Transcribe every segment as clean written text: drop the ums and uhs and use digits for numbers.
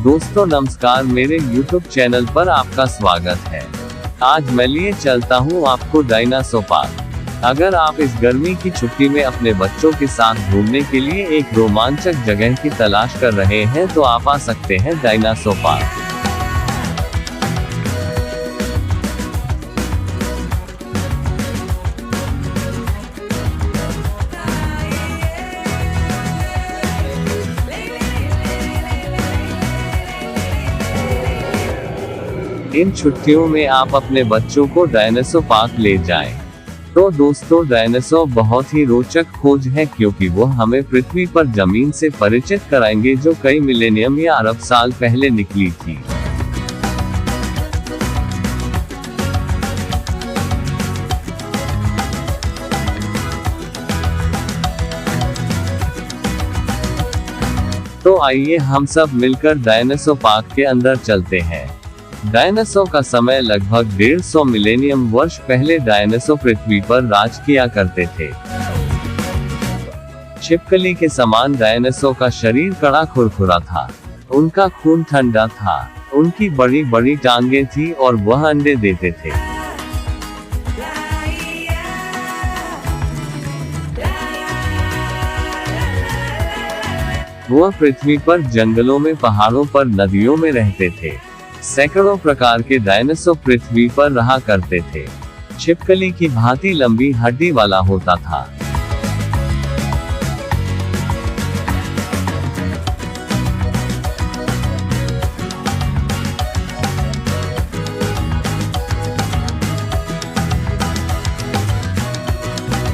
दोस्तों नमस्कार, मेरे YouTube चैनल पर आपका स्वागत है। आज मैं लिए चलता हूँ आपको डायनासोर पार्क। अगर आप इस गर्मी की छुट्टी में अपने बच्चों के साथ घूमने के लिए एक रोमांचक जगह की तलाश कर रहे हैं तो आप आ सकते हैं डायनासोर पार्क। इन छुट्टियों में आप अपने बच्चों को डायनासोर पार्क ले जाएं। तो दोस्तों, डायनासोर बहुत ही रोचक खोज है क्योंकि वो हमें पृथ्वी पर जमीन से परिचित कराएंगे जो कई मिलेनियम या अरब साल पहले निकली थी। तो आइए हम सब मिलकर डायनासोर पार्क के अंदर चलते हैं। डायनासोर का समय लगभग 150 मिलेनियम वर्ष पहले डायनासोर पृथ्वी पर राज किया करते थे। छिपकली के समान डायनासोर का शरीर कड़ा खुरखुरा था। उनका खून ठंडा था। उनकी बड़ी बड़ी टांगें थी और वह अंडे देते थे। वह पृथ्वी पर जंगलों में, पहाड़ों पर, नदियों में रहते थे। सैकड़ों प्रकार के डायनासोर पृथ्वी पर रहा करते थे। छिपकली की भांति लंबी हड्डी वाला होता था।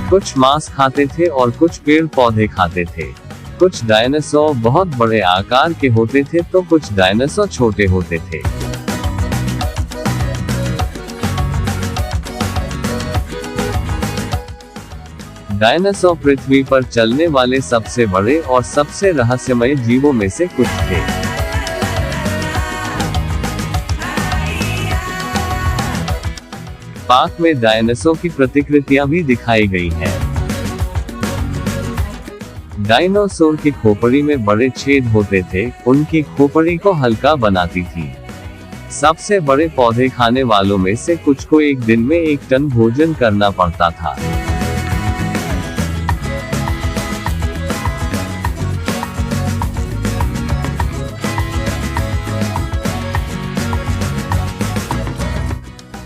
कुछ मांस खाते थे और कुछ पेड़ पौधे खाते थे। कुछ डायनासोर बहुत बड़े आकार के होते थे तो कुछ डायनासोर छोटे होते थे। डायनासोर पृथ्वी पर चलने वाले सबसे बड़े और सबसे रहस्यमय जीवों में से कुछ थे। पार्क में डायनासोर की प्रतिकृतियां भी दिखाई गई हैं। डायनासोर की खोपड़ी में बड़े छेद होते थे, उनकी खोपड़ी को हल्का बनाती थी। सबसे बड़े पौधे खाने वालों में से कुछ को एक दिन में 1 टन भोजन करना पड़ता था।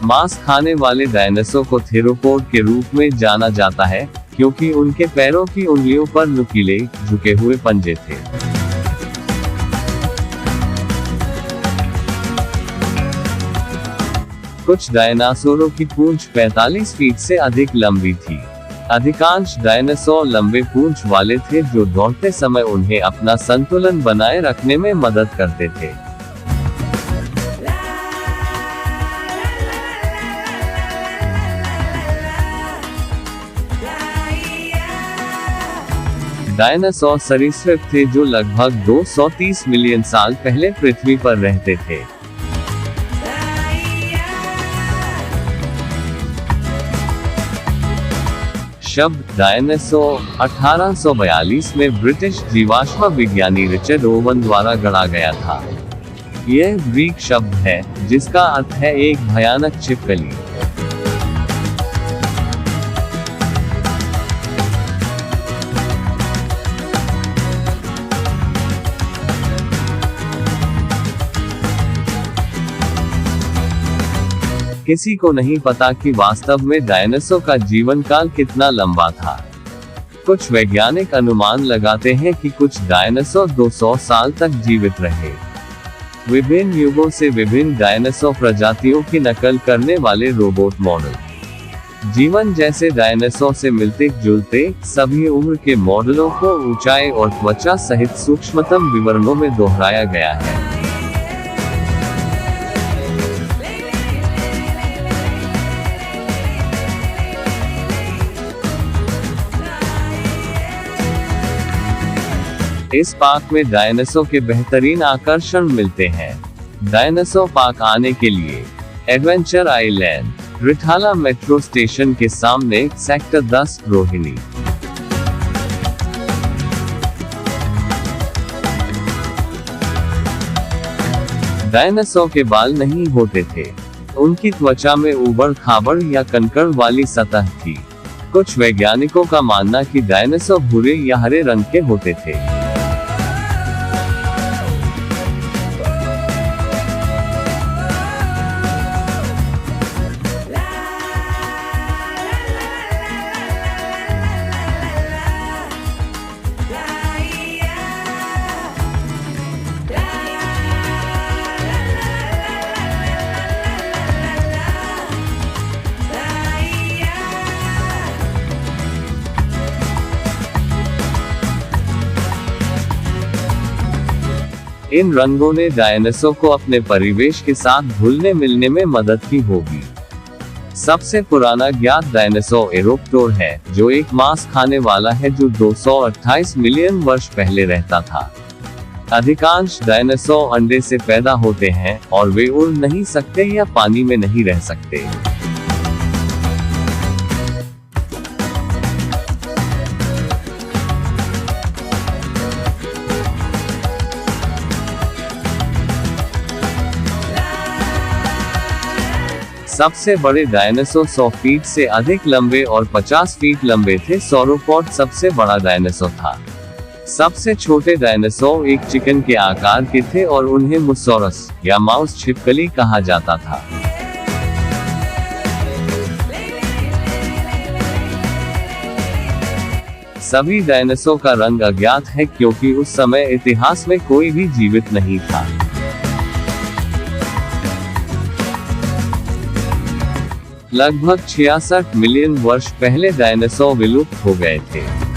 मांस खाने वाले डायनासोर को थेरोपोड के रूप में जाना जाता है क्योंकि उनके पैरों की उंगलियों पर नुकीले, झुके हुए पंजे थे। कुछ डायनासोरों की पूंछ 45 फीट से अधिक लंबी थी। अधिकांश डायनासोर लंबे पूंछ वाले थे जो दौड़ते समय उन्हें अपना संतुलन बनाए रखने में मदद करते थे। डायनासोर सरीसृप थे जो लगभग 230 मिलियन साल पहले पृथ्वी पर रहते थे। शब्द डायनासोर 1842 में ब्रिटिश जीवाश्म विज्ञानी रिचर्ड ओवन द्वारा गढ़ा गया था। यह ग्रीक शब्द है जिसका अर्थ है एक भयानक छिपकली। किसी को नहीं पता कि वास्तव में डायनासोर का जीवन काल कितना लंबा था। कुछ वैज्ञानिक अनुमान लगाते हैं कि कुछ डायनासोर 200 साल तक जीवित रहे। विभिन्न युगों से विभिन्न डायनासोर प्रजातियों की नकल करने वाले रोबोट मॉडल जीवन जैसे डायनासोर से मिलते जुलते सभी उम्र के मॉडलों को ऊंचाई और त्वचा सहित सूक्ष्मतम विवरणों में दोहराया गया है। इस पार्क में डायनासोर के बेहतरीन आकर्षण मिलते हैं। डायनासोर पार्क आने के लिए adventure island, Rithala metro station के सामने, सेक्टर 10, रोहिणी। डायनासोर के बाल नहीं होते थे। उनकी त्वचा में ऊबड़-खाबड़ या कंकड़ वाली सतह थी। कुछ वैज्ञानिकों का मानना कि डायनासोर भूरे या हरे रंग के होते थे। इन रंगों ने डायनासोर को अपने परिवेश के साथ घुलने मिलने में मदद की होगी। सबसे पुराना ज्ञात डायनासोर एरोप्टोर है, जो एक मांस खाने वाला है जो 228 मिलियन वर्ष पहले रहता था। अधिकांश डायनासोर अंडे से पैदा होते हैं और वे उड़ नहीं सकते या पानी में नहीं रह सकते। सबसे बड़े डायनासोर 100 फीट से अधिक लंबे और 50 फीट लंबे थे। सौरोपॉड सबसे बड़ा डायनासोर था। सबसे छोटे डायनासोर एक चिकन के आकार के थे और उन्हें मुसोरस या माउस छिपकली कहा जाता था। सभी डायनासोर का रंग अज्ञात है क्योंकि उस समय इतिहास में कोई भी जीवित नहीं था। लगभग 66 मिलियन वर्ष पहले डायनासोर विलुप्त हो गए थे।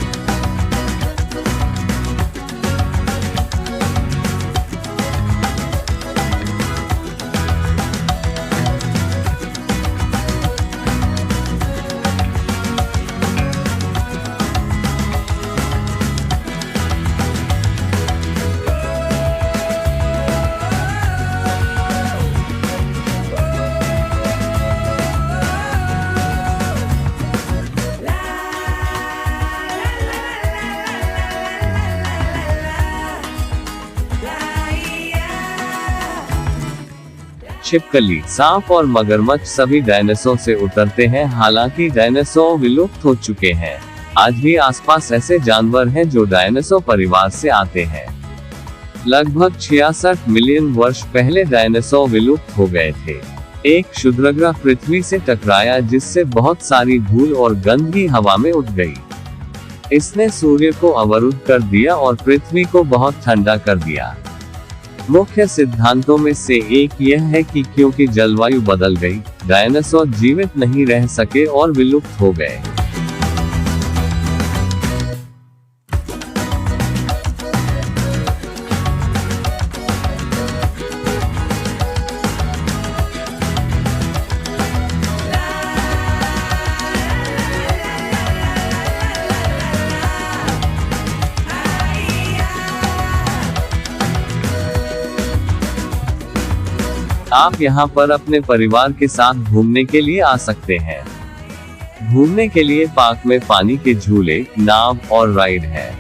छिपकली, सांप और मगरमच्छ सभी डायनासोर से उतरते हैं। हालांकि डायनासोर विलुप्त हो चुके हैं, आज भी आसपास ऐसे जानवर हैं जो डायनासोर परिवार से आते हैं। लगभग 66 मिलियन वर्ष पहले डायनासोर विलुप्त हो गए थे। एक क्षुद्रग्रह पृथ्वी से टकराया जिससे बहुत सारी धूल और गंदगी हवा में उठ गई। इसने सूर्य को अवरुद्ध कर दिया और पृथ्वी को बहुत ठंडा कर दिया। मुख्य सिद्धांतों में से एक यह है कि क्योंकि जलवायु बदल गई, डायनासोर जीवित नहीं रह सके और विलुप्त हो गए। आप यहाँ पर अपने परिवार के साथ घूमने के लिए आ सकते हैं। घूमने के लिए पार्क में पानी के झूले, नाव और राइड है।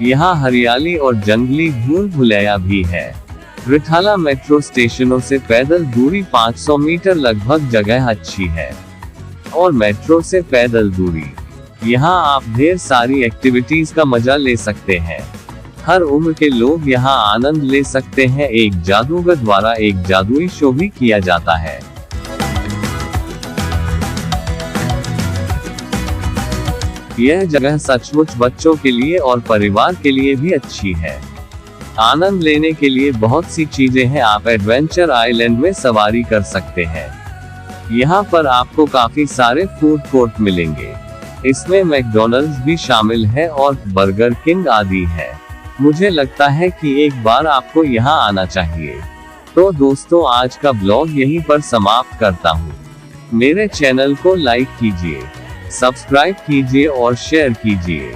यहाँ हरियाली और जंगली भूल भुलैया भी है। रिठाला मेट्रो स्टेशनों से पैदल दूरी 500 मीटर लगभग जगह अच्छी है और मेट्रो से पैदल दूरी। यहाँ आप ढेर सारी एक्टिविटीज का मजा ले सकते हैं। हर उम्र के लोग यहाँ आनंद ले सकते हैं। एक जादूगर द्वारा एक जादुई शो भी किया जाता है। यह जगह सचमुच बच्चों के लिए और परिवार के लिए भी अच्छी है। आनंद लेने के लिए बहुत सी चीजें हैं। आप एडवेंचर आइलैंड में सवारी कर सकते हैं। यहाँ पर आपको काफी सारे फूड कोर्ट मिलेंगे। इसमें मैकडॉनल्ड्स भी शामिल है और बर्गर किंग आदि है। मुझे लगता है कि एक बार आपको यहाँ आना चाहिए। तो दोस्तों, आज का ब्लॉग यहीं पर समाप्त करता हूँ। मेरे चैनल को लाइक कीजिए, सब्सक्राइब कीजिए और शेयर कीजिए।